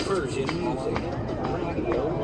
Persian music. Radio.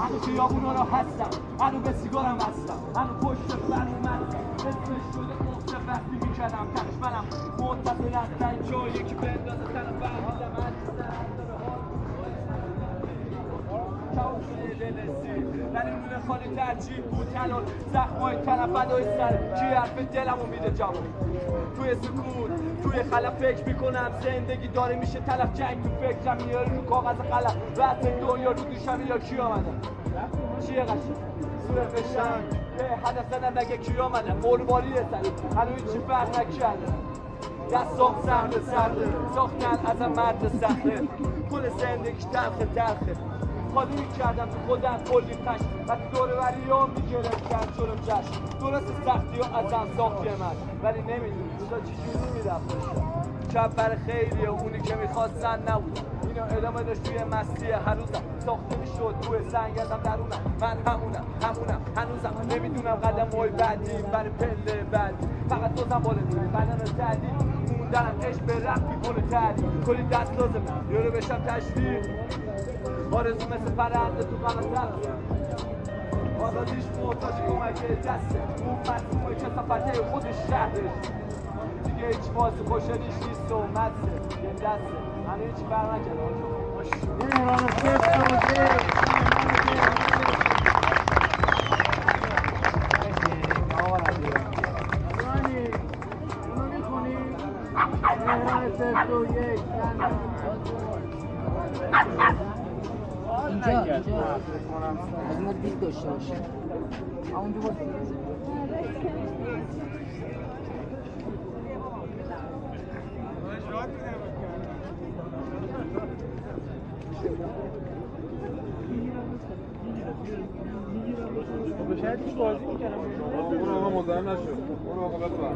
همه خیابونا رو هستم هنو به سیگارم هستم هنو پشت فرمت اسمش شده افت وقتی میکردم تخش منم منتظر هستن جایی که بندازه تنم برمیدم کام شده دلسی در این مونه خالی ترجیح بود تنان زخمای تنم بدای سر کی حرف دلمو میده جواب توی سکوت توی خلا فکر میکنم زندگی داره میشه تلف جنگ تو فکرم میاره رو کاغذ قلم وقت دنیا رو دوشم یا کی آمده چیه قشنگ سوره فشنگ به هدف زدن نگه کی آمده مرواری سری هنو هیچی فرق نکرده دستام سرده ساختن ازم مرد سخته کل زندگیش تلخه خالی میکردم تو خودم کلی خشم وقتی دوره وریام میگرفتم جلوم جشن درست سختی و ازم ساختی من ولی نمیدونی روزا چجوری میرفت شب برای خیلی و اونی که میخواستن نبودم اینو ادامه داشت توی مستی هر روزم ساخته میشد توی سنگزم درونم من همونم هنوزم نمیدونم قدم های بعدی برای پله بعدی فقط دوزم بالا دیگه بدن رو تعدیل موندنم عشق به رفت میکنه تعدیل کلی دست لازمه یارو بشم تشویق آرزو مثل پرنده تو قلم آزادیش محتاج کمک دسته اون مظلومه که سفته خودش شهرش دیگه هیچ فاز خوشنیش نیست و مدسه یه دسته همه هیچی اینجا از ما دید داشته باشه اونجا باشه شاید توش بازی میکنم اون آقا مزاحم نشد اون آقا ببر